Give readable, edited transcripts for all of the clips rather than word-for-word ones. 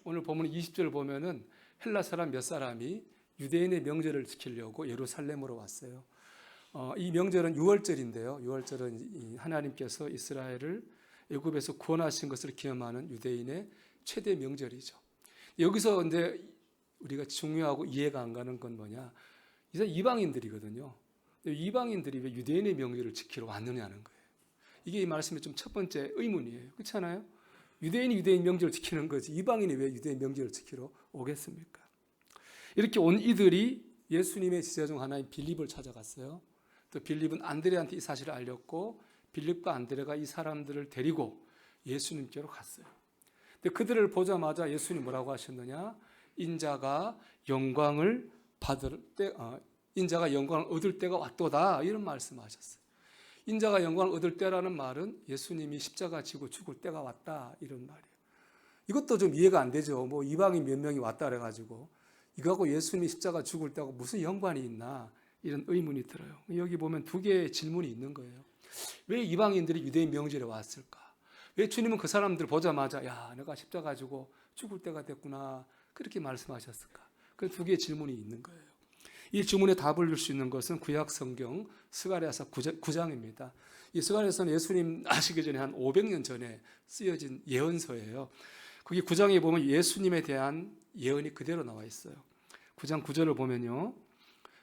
오늘 보면 20절 보면은 헬라 사람 몇 사람이 유대인의 명절을 지키려고 예루살렘으로 왔어요. 이 명절은 유월절인데요. 유월절은 하나님께서 이스라엘을 애굽에서 구원하신 것을 기념하는 유대인의 최대 명절이죠. 여기서 근데 우리가 중요하고 이해가 안 가는 건 뭐냐? 이제 이방인들이거든요. 이방인들이 왜 유대인의 명절을 지키러 왔느냐는 거예요. 이게 이 말씀의 좀 첫 번째 의문이에요. 그렇지 않아요? 유대인이 유대인 명절을 지키는 거지 이방인이 왜 유대인 명절을 지키러 오겠습니까? 이렇게 온 이들이 예수님의 제자 중 하나인 빌립을 찾아갔어요. 또 빌립은 안드레한테 이 사실을 알렸고 빌립과 안드레가 이 사람들을 데리고 예수님께로 갔어요. 근데 그들을 보자마자 예수님 뭐라고 하셨느냐? 인자가 영광을 얻을 때가 왔도다 이런 말씀하셨어요. 인자가 영광을 얻을 때라는 말은 예수님이 십자가 지고 죽을 때가 왔다 이런 말이에요. 이것도 좀 이해가 안 되죠. 뭐 이방인 몇 명이 왔다 그래가지고 이거하고 예수님이 십자가 죽을 때하고 무슨 연관이 있나 이런 의문이 들어요. 여기 보면 두 개의 질문이 있는 거예요. 왜 이방인들이 유대인 명절에 왔을까? 왜 주님은 그 사람들 보자마자 야 내가 십자가 지고 죽을 때가 됐구나 그렇게 말씀하셨을까? 그 두 개의 질문이 있는 거예요. 이 질문에 답을 줄 수 있는 것은 구약 성경 스가랴서 9장입니다. 이 스가랴서는 예수님 나시기 전에 한 500년 전에 쓰여진 예언서예요. 거기 9장에 보면 예수님에 대한 예언이 그대로 나와 있어요. 9장 9절을 보면요.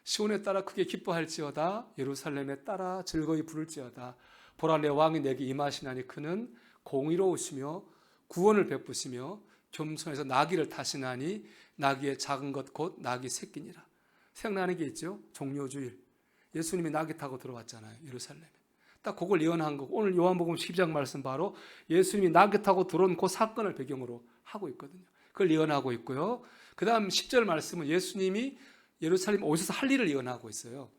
시온에 따라 크게 기뻐할지어다 예루살렘에 따라 즐거이 부를지어다 보라 내 왕이 내게 임하시나니 그는 공의로우시며 구원을 베푸시며 겸손해서 나귀를 타시나니 나귀의 작은 것 곧 나귀 새끼니라. 생각나는 게 있죠. 종료주일 예수님이 나귀 타고 들어왔잖아요. 예루살렘에. 딱 그걸 예언한 거고 오늘 요한복음 12장 말씀 바로 예수님이 나귀 타고 들어온 그 사건을 배경으로 하고 있거든요. 그걸 예언하고 있고요. 그 다음 10절 말씀은 예수님이 예루살렘 오셔서 할 일을 예언하고 있어요.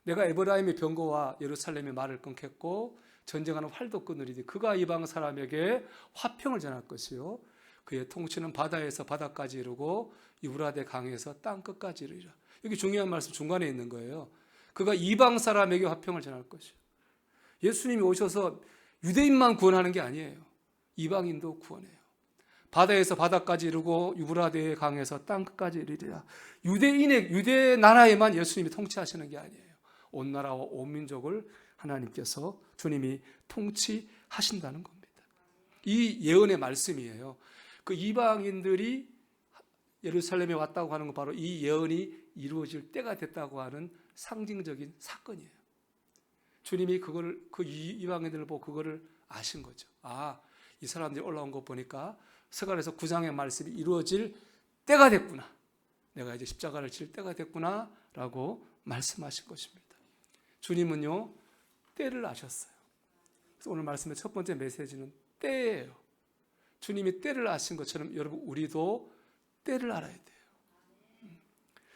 내가 에브라임의 병거와 예루살렘의 말을 끊겠고 전쟁하는 활도 끊으리니 그가 이방 사람에게 화평을 전할 것이요 그의 통치는 바다에서 바다까지 이르고 유브라데 강에서 땅 끝까지 이르리라. 여기 중요한 말씀 중간에 있는 거예요. 그가 이방 사람에게 화평을 전할 것이요. 예수님이 오셔서 유대인만 구원하는 게 아니에요. 이방인도 구원해요. 바다에서 바다까지 이르고 유브라데 강에서 땅 끝까지 이르리라. 유대 나라에만 예수님이 통치하시는 게 아니에요. 온 나라와 온 민족을 하나님께서 주님이 통치하신다는 겁니다. 이 예언의 말씀이에요. 그 이방인들이 예루살렘에 왔다고 하는 건 바로 이 예언이 이루어질 때가 됐다고 하는 상징적인 사건이에요. 주님이 그 이방인들을 보고 그거를 아신 거죠. 아, 이 사람들이 올라온 거 보니까 스가랴서 9장의 말씀이 이루어질 때가 됐구나. 내가 이제 십자가를 질 때가 됐구나 라고 말씀하신 것입니다. 주님은요 때를 아셨어요. 그래서 오늘 말씀의 첫 번째 메시지는 때예요. 주님이 때를 아신 것처럼 여러분 우리도 때를 알아야 돼요.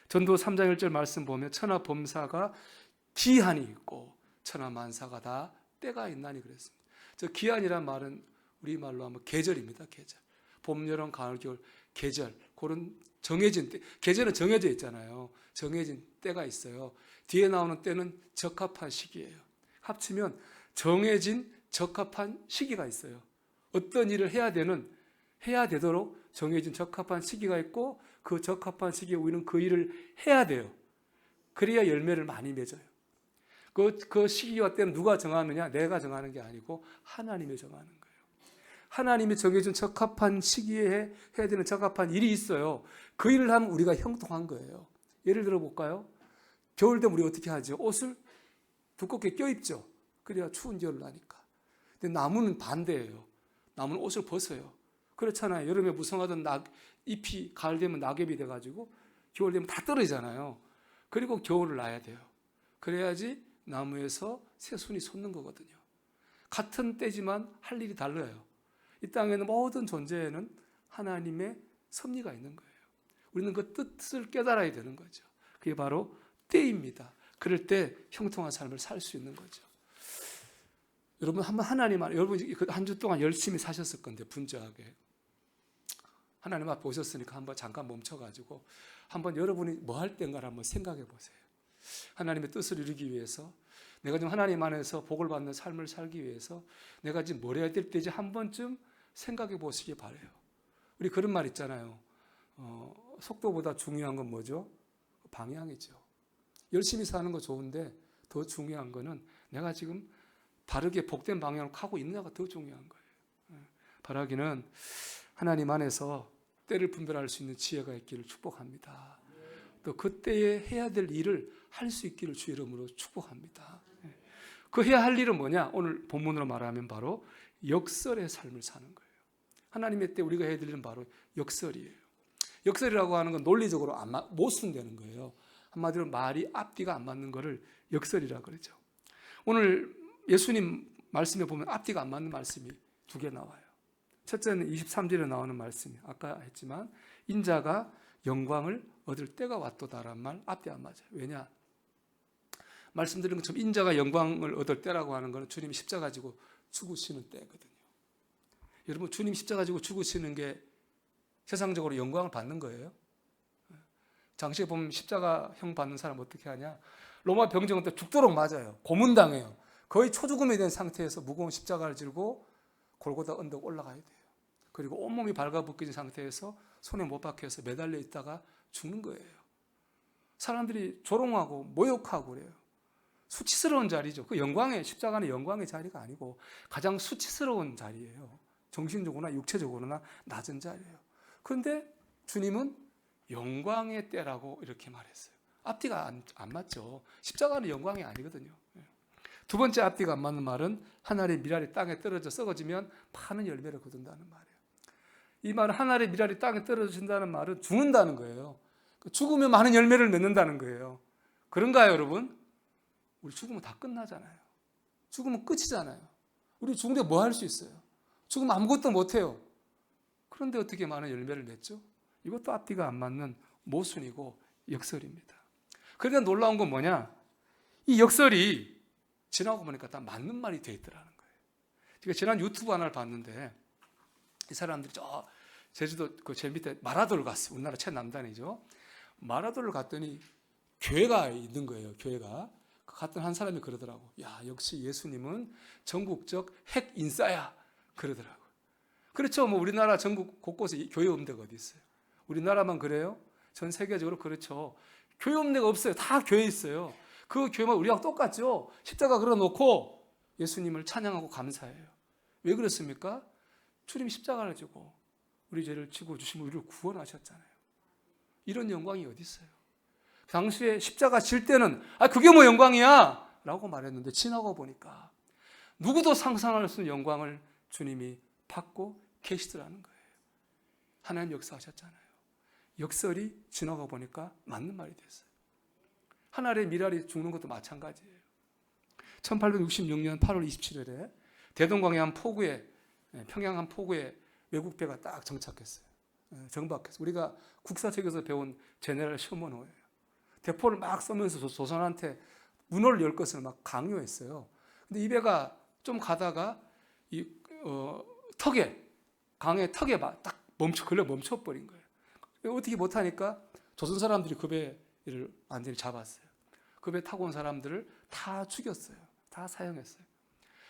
전도 3장 1절 말씀 보면 천하 범사가 기한이 있고 천하 만사가 다 때가 있나니 그랬습니다. 저 기한이란 말은 우리말로 하면 계절입니다. 계절. 봄, 여름, 가을, 겨울 계절. 그런 정해진 때. 계절은 정해져 있잖아요. 정해진 때가 있어요. 뒤에 나오는 때는 적합한 시기예요. 합치면 정해진 적합한 시기가 있어요. 어떤 일을 해야 되도록 정해진 적합한 시기가 있고 그 적합한 시기에 우리는 그 일을 해야 돼요. 그래야 열매를 많이 맺어요. 그 시기와 때는 누가 정하느냐? 내가 정하는 게 아니고 하나님이 정하는 거예요. 하나님이 정해준 적합한 시기에 해야 되는 적합한 일이 있어요. 그 일을 하면 우리가 형통한 거예요. 예를 들어 볼까요? 겨울 되면 우리 어떻게 하죠? 옷을 두껍게 껴입죠. 그래야 추운 겨울을 나니까. 근데 나무는 반대예요. 나무는 옷을 벗어요. 그렇잖아요. 여름에 무성하던 잎이 가을 되면 낙엽이 돼가지고 겨울 되면 다 떨어지잖아요. 그리고 겨울을 나야 돼요. 그래야지 나무에서 새순이 솟는 거거든요. 같은 때지만 할 일이 달라요. 이 땅에는 모든 존재에는 하나님의 섭리가 있는 거예요. 우리는 그 뜻을 깨달아야 되는 거죠. 그게 바로 때입니다. 그럴 때 형통한 삶을 살 수 있는 거죠. 여러분 한번 여러분 한 주 동안 열심히 사셨을 건데 분주하게 하나님 앞에 오셨으니까 한번 잠깐 멈춰가지고 한번 여러분이 뭐 할 때인가를 한번 생각해 보세요. 하나님의 뜻을 이루기 위해서 내가 지금 하나님 안에서 복을 받는 삶을 살기 위해서 내가 지금 뭘 해야 될 때지 한 번쯤 생각해 보시기 바라요. 우리 그런 말 있잖아요. 속도보다 중요한 건 뭐죠? 방향이죠. 열심히 사는 거 좋은데 더 중요한 거는 내가 지금 바르게 복된 방향으로 가고 있느냐가 더 중요한 거예요. 바라기는 하나님 안에서 때를 분별할 수 있는 지혜가 있기를 축복합니다. 또 그때에 해야 될 일을 할 수 있기를 주 이름으로 축복합니다. 그 해야 할 일은 뭐냐? 오늘 본문으로 말하면 바로 역설의 삶을 사는 거예요. 하나님의 때 우리가 해야 될 일은 바로 역설이에요. 역설이라고 하는 건 논리적으로 못 쓴다는 거예요. 한마디로 말이 앞뒤가 안 맞는 거를 역설이라고 그러죠. 오늘 예수님 말씀에 보면 앞뒤가 안 맞는 말씀이 두 개 나와요. 첫째는 23절에 나오는 말씀이 아까 했지만 인자가 영광을 얻을 때가 왔도다라는 말 앞뒤 안 맞아요. 왜냐? 말씀드린 것처럼 인자가 영광을 얻을 때라고 하는 것은 주님이 십자가 지고 죽으시는 때거든요. 여러분 주님 십자가 지고 죽으시는 게 세상적으로 영광을 받는 거예요. 당시에 보면 십자가형 받는 사람 어떻게 하냐? 로마 병정은 또 죽도록 맞아요. 고문당해요. 거의 초죽음이 된 상태에서 무거운 십자가를 들고 골고다 언덕 올라가야 돼요. 그리고 온몸이 발가벗겨진 상태에서 손에 못 박혀서 매달려 있다가 죽는 거예요. 사람들이 조롱하고 모욕하고 그래요. 수치스러운 자리죠. 그 영광의 십자가는 영광의 자리가 아니고 가장 수치스러운 자리예요. 정신적으로나 육체적으로나 낮은 자리예요. 그런데 주님은 영광의 때라고 이렇게 말했어요. 앞뒤가 안 맞죠. 십자가는 영광이 아니거든요. 두 번째 앞뒤가 안 맞는 말은 하늘의 미랄이 땅에 떨어져 썩어지면 많은 열매를 거둔다는 말이에요. 이 말은 하늘의 미랄이 땅에 떨어진다는 말은 죽는다는 거예요. 죽으면 많은 열매를 맺는다는 거예요. 그런가요, 여러분? 우리 죽으면 다 끝나잖아요. 죽으면 끝이잖아요. 우리 죽는데 뭐 할 수 있어요? 죽으면 아무것도 못해요. 그런데 어떻게 많은 열매를 맺죠? 이것도 앞뒤가 안 맞는 모순이고 역설입니다. 그러니까 놀라운 건 뭐냐? 이 역설이 지나고 보니까 다 맞는 말이 돼 있더라는 거예요. 제가 지난 유튜브 하나를 봤는데 이 사람들이 저 제주도 그 제 밑에 마라도를 갔어요. 우리나라 최남단이죠. 마라도를 갔더니 교회가 있는 거예요. 교회가. 갔던 한 사람이 그러더라고. 야, 역시 예수님은 전국적 핵 인싸야. 그러더라고요. 그렇죠. 뭐 우리나라 전국 곳곳에 교회 없는 데가 어디 있어요? 우리나라만 그래요? 전 세계적으로 그렇죠. 교회 없는 데가 없어요. 다 교회 있어요. 그 교회만 우리하고 똑같죠. 십자가 걸어놓고 예수님을 찬양하고 감사해요. 왜 그렇습니까? 주님 십자가를 지고 우리 죄를 지고 주시면 우리를 구원하셨잖아요. 이런 영광이 어디 있어요? 당시에 십자가 질 때는 그게 뭐 영광이야? 라고 말했는데 지나고 보니까 누구도 상상할 수 없는 영광을 주님이 받고 계시더라는 거예요. 하나님 역사하셨잖아요. 역설이 지나가 보니까 맞는 말이 됐어요. 하늘의 미랄이 죽는 것도 마찬가지예요. 1866년 8월 27일에 대동강의 한 포구에, 평양 한 포구에 외국 배가 딱 정착했어요. 정박했어요. 우리가 국사책에서 배운 제네럴 셔먼호예요. 대포를 막 쏘면서 조선한테 문호를 열 것을 막 강요했어요. 근데 이 배가 좀 가다가 이 턱에, 강의 턱에 딱 멈춰버린 거예요. 어떻게 못하니까 조선 사람들이 그 배를 완전히 잡았어요. 그 배 타고 온 사람들을 다 죽였어요. 다 사형했어요.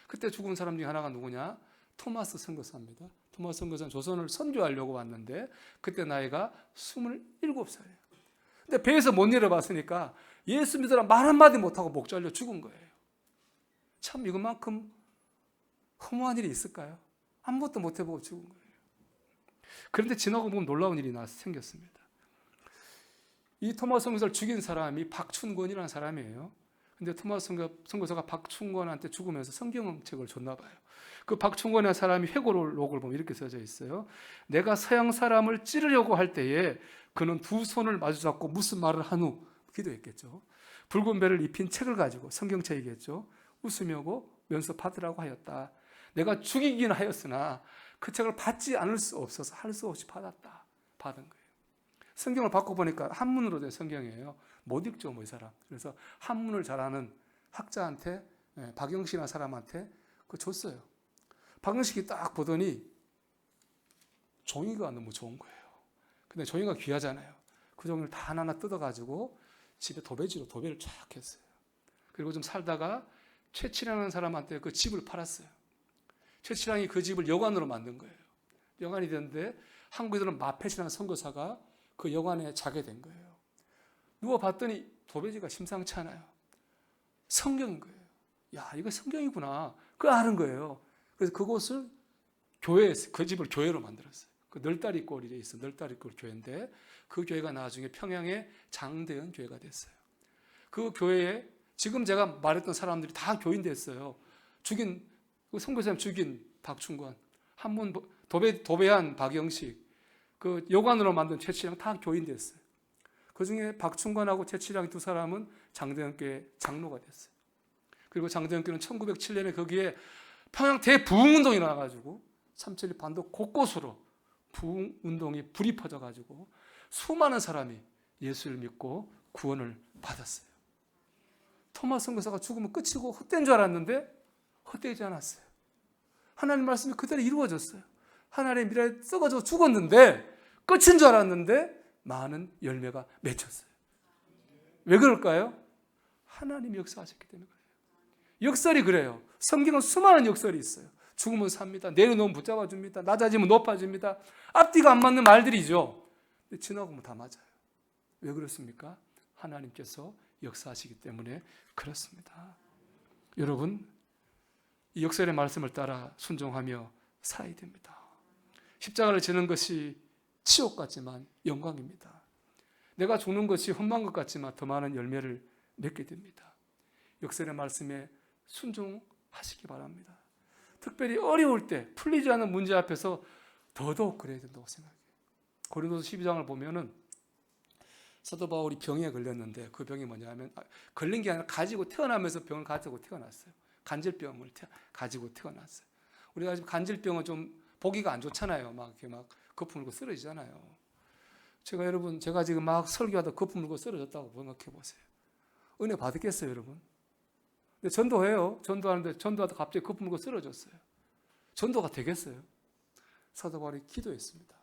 그때 죽은 사람 중에 하나가 누구냐? 토마스 선교사입니다. 토마스 선교사는 조선을 선교하려고 왔는데 그때 나이가 27살이에요. 근데 배에서 못 내려봤으니까 예수 믿으라 말 한마디 못하고 목 잘려 죽은 거예요. 참 이것만큼 허무한 일이 있을까요? 아무것도 못 해보고 죽은 거예요. 그런데 지나고 보면 놀라운 일이 생겼습니다. 이 토마스 선교사를 죽인 사람이 박춘권이라는 사람이에요. 근데 토마스 선교사가 박춘권한테 죽으면서 성경책을 줬나 봐요. 그 박춘권의 사람이 회고록을 보면 이렇게 써져 있어요. 내가 서양 사람을 찌르려고 할 때에 그는 두 손을 마주잡고 무슨 말을 한 후 기도했겠죠. 붉은 배를 입힌 책을 가지고 성경책이겠죠. 웃으며고 면섭하더라고 하였다. 내가 죽이긴 하였으나 그 책을 받지 않을 수 없어서 할 수 없이 받은 거예요. 성경을 바꿔보니까 한문으로 된 성경이에요. 못 읽죠, 뭐 이 사람. 그래서 한문을 잘하는 학자한테, 박영식이라는 사람한테 그거 줬어요. 박영식이 딱 보더니 종이가 너무 좋은 거예요. 근데 종이가 귀하잖아요. 그 종이를 다 하나하나 뜯어가지고 집에 도배를 쫙 했어요. 그리고 좀 살다가 최칠이라는 사람한테 그 집을 팔았어요. 최칠랑이 그 집을 여관으로 만든 거예요. 여관이 됐는데 한국에서는 마펫이라는 선교사가 그 여관에 자게 된 거예요. 누워 봤더니 도배지가 심상치 않아요. 성경인 거예요. 야, 이거 성경이구나. 그걸 아는 거예요. 그래서 그곳을 그 집을 교회로 만들었어요. 그 널다리골에 있어. 널다리골 교회인데 그 교회가 나중에 평양의 장대현 교회가 됐어요. 그 교회에 지금 제가 말했던 사람들이 다 교인 됐어요. 죽인 그 선교사님 죽인 박충관, 한문 도배한 박영식, 그 여관으로 만든 최치량 다 교인 됐어요. 그 중에 박충관하고 최치량 두 사람은 장대현교회 장로가 됐어요. 그리고 장대현교회는 1907년에 거기에 평양 대부흥운동이 나와가지고 3.7 반도 곳곳으로 부흥운동이 불이 퍼져가지고 수많은 사람이 예수를 믿고 구원을 받았어요. 토마스 선교사가 죽으면 끝이고 헛된 줄 알았는데 헛되지 않았어요. 하나님 말씀이 그대로 이루어졌어요. 하나님의 미래에 썩어져 죽었는데 끝인 줄 알았는데 많은 열매가 맺혔어요. 왜 그럴까요? 하나님이 역사하셨기 때문에 그래요. 역설이 그래요. 성경은 수많은 역설이 있어요. 죽으면 삽니다. 내려놓으면 붙잡아 줍니다. 낮아지면 높아집니다. 앞뒤가 안 맞는 말들이죠. 근데 지나고 보면 다 맞아요. 왜 그렇습니까? 하나님께서 역사하시기 때문에 그렇습니다. 여러분, 이 역설의 말씀을 따라 순종하며 살아야 됩니다. 십자가를 지는 것이 치욕 같지만 영광입니다. 내가 죽는 것이 험한 것 같지만 더 많은 열매를 맺게 됩니다. 역설의 말씀에 순종하시기 바랍니다. 특별히 어려울 때 풀리지 않는 문제 앞에서 더더욱 그래야 된다고 생각해요. 고린도서 12장을 보면은 사도 바울이 병에 걸렸는데 그 병이 뭐냐면 걸린 게 아니라 가지고 태어나면서 병을 가지고 태어났어요. 간질병을 가지고 태어났어요. 우리가 지금 간질병은 좀 보기가 안 좋잖아요. 막 이렇게 막 거품 물고 쓰러지잖아요. 제가 지금 막 설교하다 거품 물고 쓰러졌다고 생각해 보세요. 은혜 받았겠어요, 여러분? 근데 전도해요. 전도하다 갑자기 거품 물고 쓰러졌어요. 전도가 되겠어요? 사도 바울이 기도했습니다.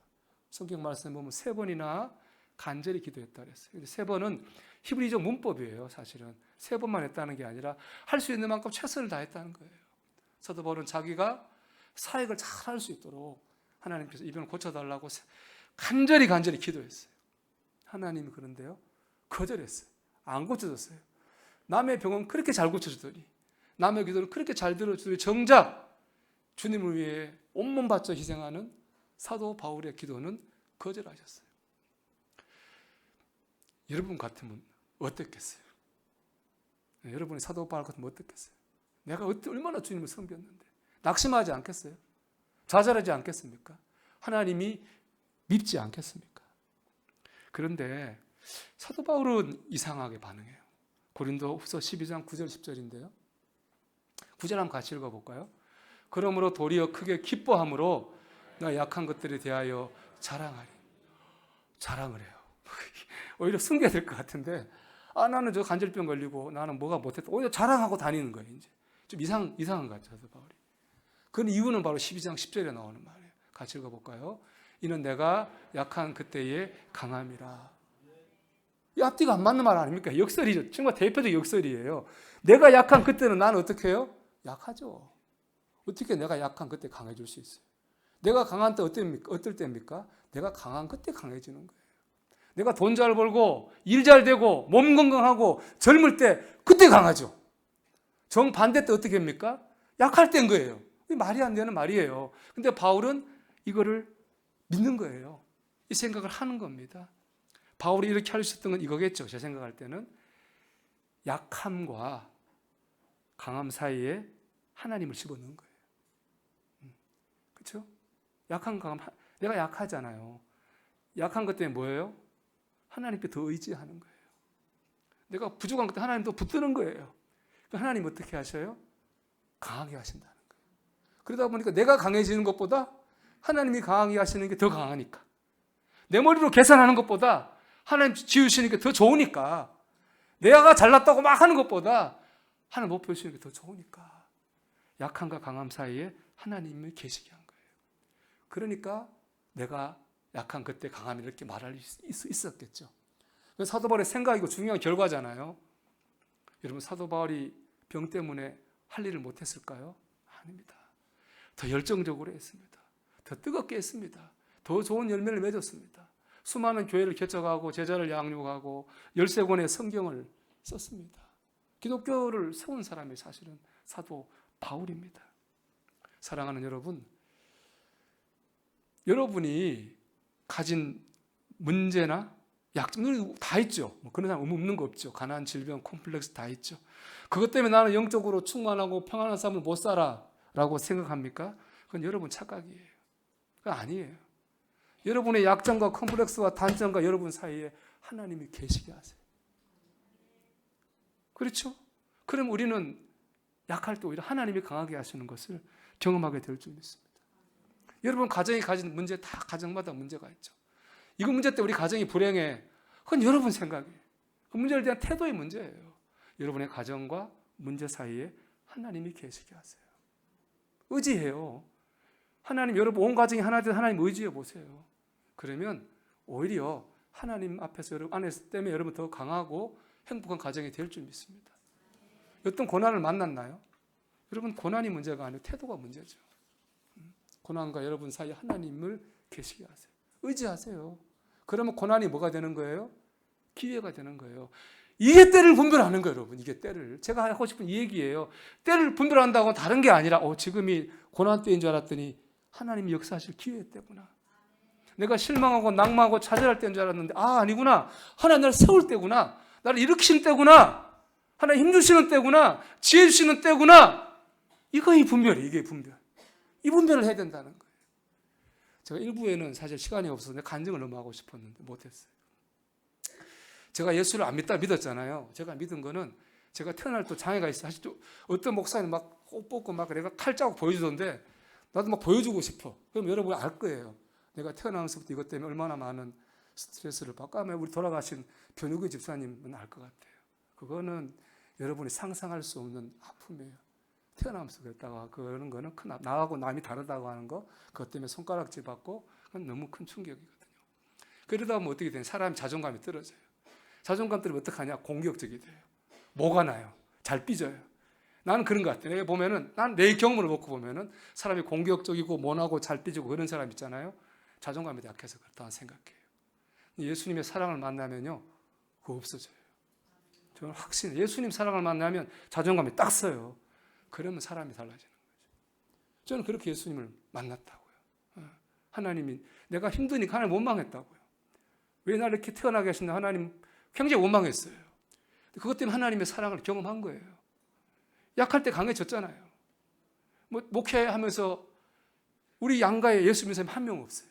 성경 말씀에 보면 3번이나 간절히 기도했다 그랬어요. 근데 3번은 히브리적 문법이에요. 사실은 3번만 했다는 게 아니라 할 수 있는 만큼 최선을 다했다는 거예요. 사도 바울은 자기가 사역을 잘 할 수 있도록 하나님께서 이 병을 고쳐달라고 간절히 기도했어요. 하나님이 그런데요, 거절했어요. 안 고쳐졌어요. 남의 병은 그렇게 잘 고쳐주더니, 남의 기도를 그렇게 잘 들어주더니 정작 주님을 위해 온몸 바쳐 희생하는 사도 바울의 기도는 거절하셨어요. 여러분 같으면 어떻겠어요? 네, 여러분이 사도 바울 같으면 어떻겠어요? 내가 얼마나 주님을 섬겼는데 낙심하지 않겠어요? 좌절하지 않겠습니까? 하나님이 밉지 않겠습니까? 그런데 사도 바울은 이상하게 반응해요. 고린도후서 12장 9절 10절인데요. 9절 한번 같이 읽어볼까요? 그러므로 도리어 크게 기뻐함으로 내가 약한 것들에 대하여 자랑을 해요. 오히려 숨겨야 될 것 같은데, 나는 저 간질병 걸리고 나는 뭐가 못했다. 오히려 자랑하고 다니는 거예요. 이제 좀 이상한 것 같아요, 바울이. 그 이유는 바로 12장 10절에 나오는 말이에요. 같이 읽어볼까요? 이는 내가 약한 그때의 강함이라. 이 앞뒤가 안 맞는 말 아닙니까? 역설이죠. 정말 대표적 역설이에요. 내가 약한 그때는 나는 어떻게 해요? 약하죠. 어떻게 내가 약한 그때 강해질 수 있어요? 내가 강한 때 어떨 때입니까? 내가 강한 그때 강해지는 거예요. 내가 돈 잘 벌고 일 잘 되고 몸 건강하고 젊을 때 그때 강하죠. 정반대 때 어떻게 합니까? 약할 때인 거예요. 말이 안 되는 말이에요. 근데 바울은 이거를 믿는 거예요. 이 생각을 하는 겁니다. 바울이 이렇게 할 수 있었던 건 이거겠죠. 제 생각할 때는 약함과 강함 사이에 하나님을 집어넣은 거예요. 그렇죠? 약한 강함, 내가 약하잖아요. 약한 것 때문에 뭐예요? 하나님께 더 의지하는 거예요. 내가 부족한 것 때문에 하나님 더 붙드는 거예요. 하나님 어떻게 하셔요? 강하게 하신다는 거예요. 그러다 보니까 내가 강해지는 것보다 하나님이 강하게 하시는 게 더 강하니까, 내 머리로 계산하는 것보다 하나님 지으시는 게 더 좋으니까, 내가 잘났다고 막 하는 것보다 하나님 목표 주시는 게 더 좋으니까 약함과 강함 사이에 하나님이 계시게 한 거예요. 그러니까 내가 약한 그때 강함이 이렇게 말할 수 있었겠죠. 사도 바울의 생각이고 중요한 결과잖아요. 여러분, 사도 바울이 병 때문에 할 일을 못했을까요? 아닙니다. 더 열정적으로 했습니다. 더 뜨겁게 했습니다. 더 더 좋은 열매를 맺었습니다. 수많은 교회를 개척하고 제자를 양육하고 13권의 성경을 썼습니다. 기독교를 세운 사람이 사실은 사도 바울입니다. 사랑하는 여러분, 여러분이 가진 문제나 약점들 다 있죠. 뭐 그런 사람 없는 거 없죠. 가난, 질병, 콤플렉스 다 있죠. 그것 때문에 나는 영적으로 충만하고 평안한 삶을 못 살아 라고 생각합니까? 그건 여러분 착각이에요. 그건 아니에요. 여러분의 약점과 컴플렉스와 단점과 여러분 사이에 하나님이 계시게 하세요. 그렇죠? 그럼 우리는 약할 때 오히려 하나님이 강하게 하시는 것을 경험하게 될 줄 믿습니다. 여러분 가정이 가진 문제 다 가정마다 문제가 있죠. 이거 문제 때문에 우리 가정이 불행해. 그건 여러분 생각이에요. 그 문제에 대한 태도의 문제예요. 여러분의 가정과 문제 사이에 하나님이 계시게 하세요. 의지해요. 하나님, 여러분 온 가정이 하나 되어 하나님 의지해 보세요. 그러면 오히려 하나님 앞에서 여러분 안에서 때문에 여러분 더 강하고 행복한 가정이 될 줄 믿습니다. 어떤 고난을 만났나요? 여러분 고난이 문제가 아니고 태도가 문제죠. 고난과 여러분 사이에 하나님을 계시게 하세요. 의지하세요. 그러면 고난이 뭐가 되는 거예요? 기회가 되는 거예요. 이게 때를 분별하는 거예요, 여러분. 이게 때를. 제가 하고 싶은 이 얘기예요. 때를 분별한다고 다른 게 아니라 지금이 고난 때인 줄 알았더니 하나님이 역사하실 기회 때구나. 내가 실망하고 낙망하고 좌절할 때인 줄 알았는데 아니구나. 하나님 나를 세울 때구나. 나를 일으키신 때구나. 하나님 힘주시는 때구나. 지혜 주시는 때구나. 이게 분별. 이 분별을 해야 된다는 거예요. 제가 일부에는 사실 시간이 없어서 내가 간증을 너무 하고 싶었는데 못했어요. 제가 예수를 안 믿었잖아요. 제가 믿은 거는 제가 태어날 때 장애가 있어요. 사실 어떤 목사님 막 옷 벗고 막 내가 칼자국 보여주던데 나도 막 보여주고 싶어. 그럼 여러분이 알 거예요. 내가 태어나면서부터 이것 때문에 얼마나 많은 스트레스를 받고 아마 우리 돌아가신 변우기 집사님은 알 것 같아요. 그거는 여러분이 상상할 수 없는 아픔이에요. 태어나면서 그랬다가 그러는 거는 나하고 남이 다르다고 하는 거 그것 때문에 손가락질 받고 그건 너무 큰 충격이거든요. 그러다 보면 어떻게 되냐? 사람이 자존감이 떨어져요. 자존감 떨어지면 어떡하냐? 공격적이 돼요. 뭐가 나요? 잘 삐져요. 나는 그런 것 같아요. 내가 보면은 난 내 경험을 놓고 보면은 사람이 공격적이고 모나고 잘 삐지고 그런 사람 있잖아요. 자존감이 약해서 그렇다고 생각해요. 예수님의 사랑을 만나면요, 그거 없어져요. 저는 확신해요. 예수님 사랑을 만나면 자존감이 딱 서요. 그러면 사람이 달라지는 거죠. 저는 그렇게 예수님을 만났다고요. 하나님이 내가 힘드니까 하나님 원망했다고요. 왜 나를 이렇게 태어나게 하신다? 하나님 굉장히 원망했어요. 그것 때문에 하나님의 사랑을 경험한 거예요. 약할 때 강해졌잖아요. 목회하면서 우리 양가에 예수 믿는 사람이 한 명 없어요.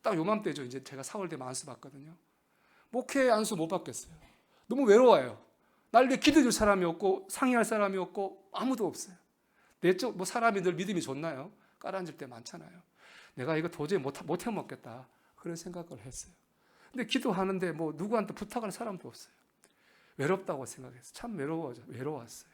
딱 요맘때죠. 이제 제가 4월 되면 안수 받거든요. 목회 안수 못 받겠어요. 너무 외로워요. 날 위해 기도해줄 사람이 없고 상의할 사람이 없고 아무도 없어요. 내적 사람이 늘 믿음이 좋나요? 깔아앉을 때 많잖아요. 내가 이거 도저히 못 해먹겠다 그런 생각을 했어요. 근데 기도하는데 누구한테 부탁할 사람도 없어요. 외롭다고 생각했어요. 참 외로웠어요.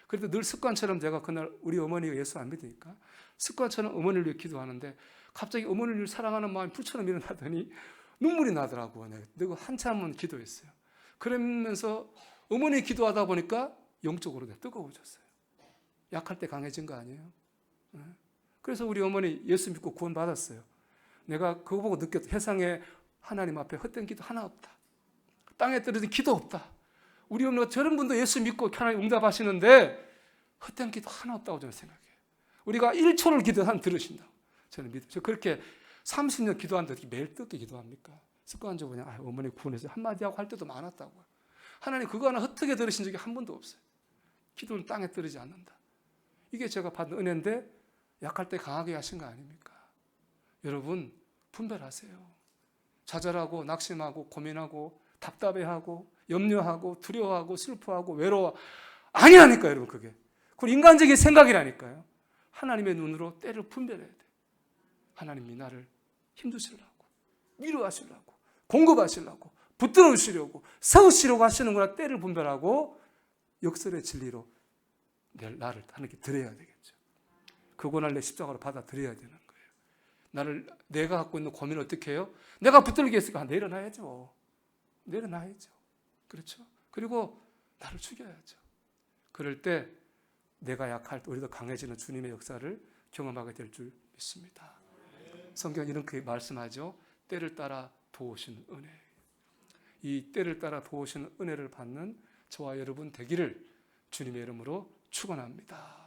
그래도 늘 습관처럼 제가 그날 우리 어머니가 예수 안 믿으니까 습관처럼 어머니를 위해 기도하는데 갑자기 어머니를 사랑하는 마음이 불처럼 일어나더니 눈물이 나더라고요. 내가 한참은 기도했어요. 그러면서 어머니 기도하다 보니까 영적으로 뜨거워졌어요. 약할 때 강해진 거 아니에요? 그래서 우리 어머니 예수 믿고 구원 받았어요. 내가 그거 보고 느꼈다. 세상에 하나님 앞에 헛된 기도 하나 없다. 땅에 떨어진 기도 없다. 우리 어머니가 저런 분도 예수 믿고 하나님 응답하시는데 헛된 기도 하나 없다고 저는 생각해요. 우리가 1초를 기도하면 들으신다고 저는 믿어요. 저 그렇게 30년 기도하는데 어떻게 매일 뜨게 기도합니까? 습관적으로 그냥 어머니 구원해서 한마디 하고 할 때도 많았다고요. 하나님 그거 하나 헛되게 들으신 적이 한 번도 없어요. 기도는 땅에 떨어지지 않는다. 이게 제가 받은 은혜인데 약할 때 강하게 하신 거 아닙니까? 여러분 분별하세요. 좌절하고 낙심하고 고민하고 답답해하고 염려하고 두려워하고 슬퍼하고 외로워 아니라니까요. 여러분 그게 인간적인 생각이라니까요. 하나님의 눈으로 때를 분별해야 돼. 하나님이 나를 힘주시려고 위로하시려고 공급하시려고 붙들어 주시려고 세우시려고 하시는구나. 때를 분별하고 역설의 진리로 나를 하나님께 드려야 되겠죠. 그 고난을 내 십자가로 받아들여야 되는 거예요. 내가 갖고 있는 고민을 어떻게 해요? 내가 붙들게 했으니까 내려놔야죠. 그렇죠? 그리고 나를 죽여야죠. 그럴 때 내가 약할 때 우리도 강해지는 주님의 역사를 경험하게 될 줄 믿습니다. 성경은 이렇게 말씀하죠. 때를 따라 도우시는 은혜. 이 때를 따라 도우시는 은혜를 받는 저와 여러분 되기를 주님의 이름으로 축원합니다.